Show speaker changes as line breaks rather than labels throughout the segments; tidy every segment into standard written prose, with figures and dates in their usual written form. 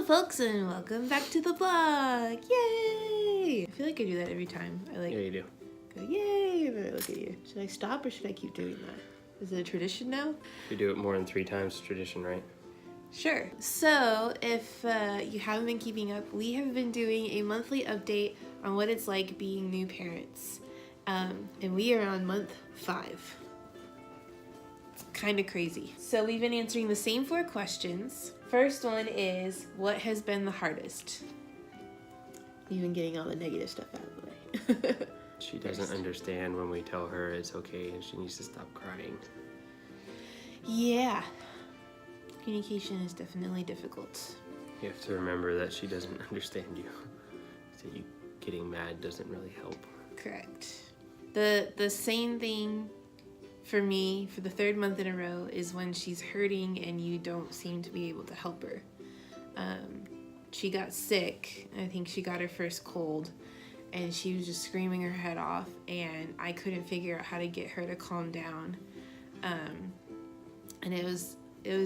folks, and welcome back to the blog. Yay! I feel like I do that every time.
Yeah, you do.
Go yay, and then I look at you. Should I stop or should I keep doing that? Is it a tradition now?
You do it more than 3 times, it's tradition, right?
Sure. So, if you haven't been keeping up, we have been doing a monthly update on what it's like being new parents. And we are on month 5. It's kind of crazy. So we've been answering the same 4 questions. First one is, what has been the hardest? You've been getting all the negative stuff out of the way.
She doesn't understand when we tell her it's okay and she needs to stop crying.
Yeah. Communication is definitely difficult.
You have to remember that she doesn't understand you. So you getting mad doesn't really help.
Correct. The same thing for me for the 3rd month in a row is when she's hurting and you don't seem to be able to help her. She got sick. I think she got her first cold and she was just screaming her head off and I couldn't figure out how to get her to calm down. And it was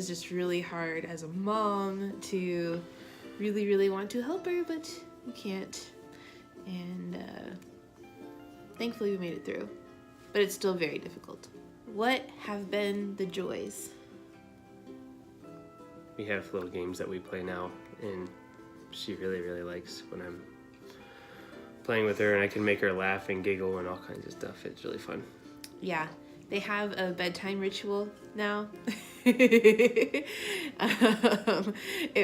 just really hard as a mom to really want to help her, but you can't. And thankfully we made it through, but it's still very difficult. What have been the joys?
We have little games that we play now, and she really likes when I'm playing with her and I can make her laugh and giggle and all kinds of stuff. It's really fun.
Yeah, they have a bedtime ritual now. It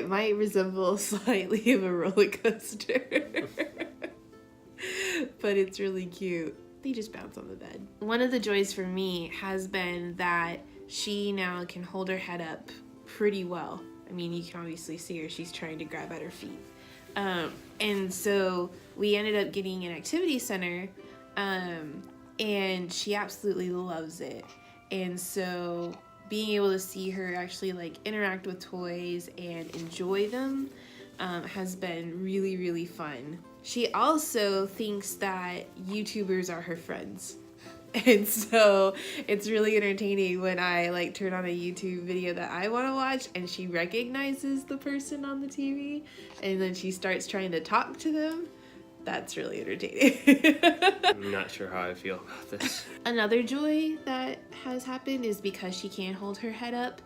might resemble slightly of a roller coaster, but it's really cute. They just bounce on the bed. One of the joys for me has been that she now can hold her head up pretty well. I mean, you can obviously see her. She's trying to grab at her feet. And so we ended up getting an activity center, and she absolutely loves it. And so being able to see her actually like interact with toys and enjoy them has been really fun. She also thinks that YouTubers are her friends. And so it's really entertaining when I like turn on a YouTube video that I want to watch and she recognizes the person on the TV and then she starts trying to talk to them. That's really entertaining.
I'm not sure how I feel about this.
Another joy that has happened is because she can't hold her head up.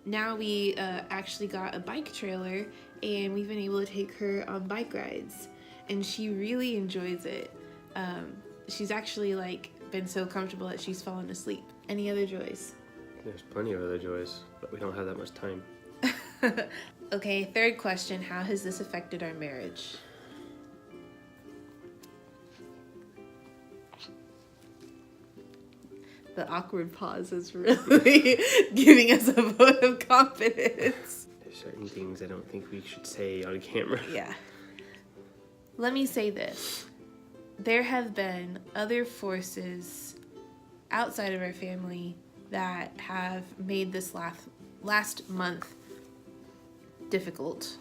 Now we actually got a bike trailer and we've been able to take her on bike rides and she really enjoys it. She's actually like been so comfortable that she's fallen asleep. Any other joys?
There's plenty of other joys, but we don't have that much time.
Okay, 3rd question, how has this affected our marriage? The awkward pause is really giving us a vote of confidence.
There's certain things I don't think we should say on camera.
Yeah. Let me say this. There have been other forces outside of our family that have made this last month difficult.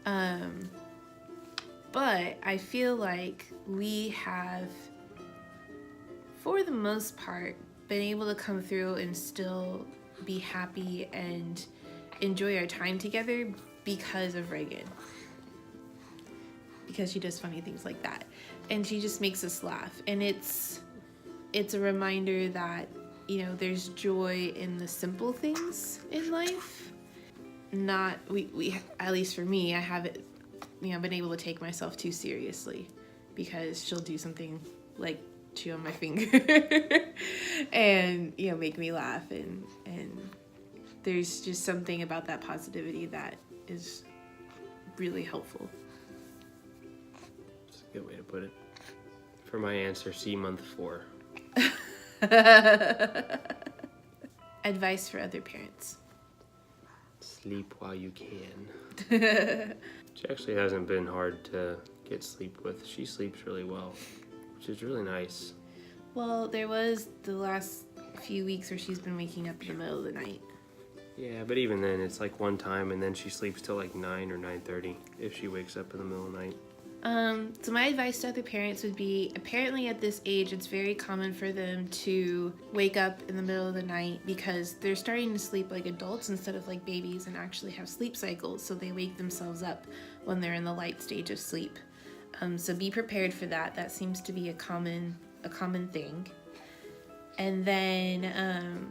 But I feel like we have, for the most part, been able to come through and still be happy and enjoy our time together because of Reagan. Because she does funny things like that. And she just makes us laugh. And it's a reminder that, you know, there's joy in the simple things in life. We at least for me, I haven't, been able to take myself too seriously because she'll do something like chew on my finger and, make me laugh. And there's just something about that positivity that is really helpful.
Good way to put it. For my answer, see month 4.
Advice for other parents.
Sleep while you can. She actually hasn't been hard to get sleep with. She sleeps really well, which is really nice.
Well, there was the last few weeks where she's been waking up in the middle of the night.
Yeah, but even then, it's like one time, and then she sleeps till like 9 or 9:30 if she wakes up in the middle of the night.
So my advice to other parents would be, apparently at this age, it's very common for them to wake up in the middle of the night because they're starting to sleep like adults instead of like babies and actually have sleep cycles. So they wake themselves up when they're in the light stage of sleep. So be prepared for that. That seems to be a common thing. And then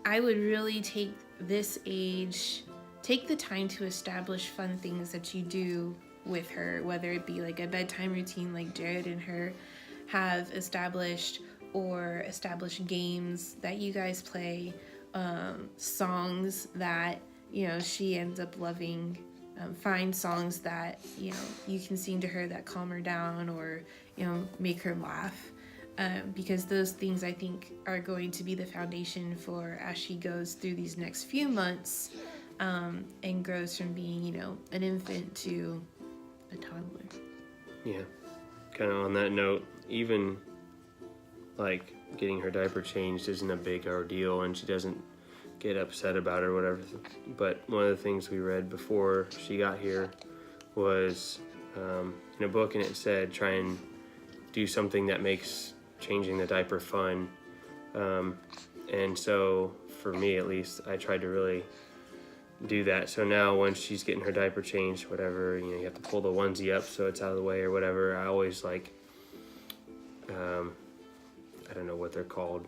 I would really take this age, take the time to establish fun things that you do with her, whether it be like a bedtime routine like Jared and her have established, or establish games that you guys play, songs that, you know, she ends up loving. Find songs that, you know, you can sing to her that calm her down or, you know, make her laugh. Because those things, I think, are going to be the foundation for as she goes through these next few months, and grows from being, you know, an infant to a toddler.
Yeah. Kind of on that note, even like getting her diaper changed isn't a big ordeal, and she doesn't get upset about it or whatever. But one of the things we read before she got here was in a book, and it said try and do something that makes changing the diaper fun. And so for me, at least, I tried to really do that. So now when she's getting her diaper changed, whatever, you know, you have to pull the onesie up so it's out of the way or whatever. I always like, I don't know what they're called,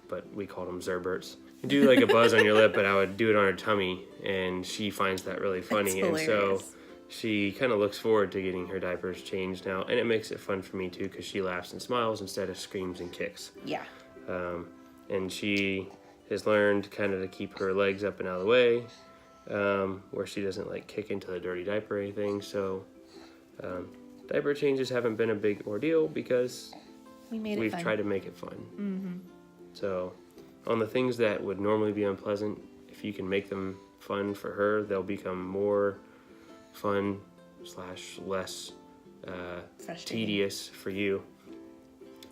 but we called them Zerberts. You do like a buzz on your lip, but I would do it on her tummy, and she finds that really funny. And so she kind of looks forward to getting her diapers changed now, and it makes it fun for me too, because she laughs and smiles instead of screams and kicks.
Yeah.
And she has learned kind of to keep her legs up and out of the way, where she doesn't like kick into the dirty diaper or anything. So diaper changes haven't been a big ordeal because we've tried to make it fun.
Mm-hmm.
So on the things that would normally be unpleasant, if you can make them fun for her, they'll become more fun / less tedious for you.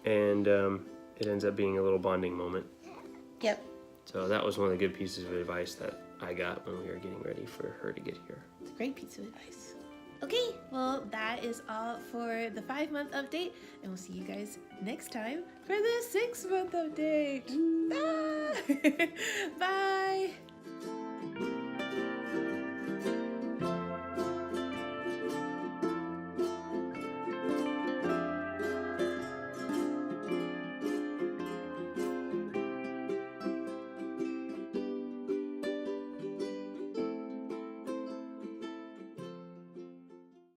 And it ends up being a little bonding moment.
Yep.
So that was one of the good pieces of advice that I got when we were getting ready for her to get here.
It's a great piece of advice. Okay, well, that is all for the 5-month update, and we'll see you guys next time for the 6-month update. Ah! Bye!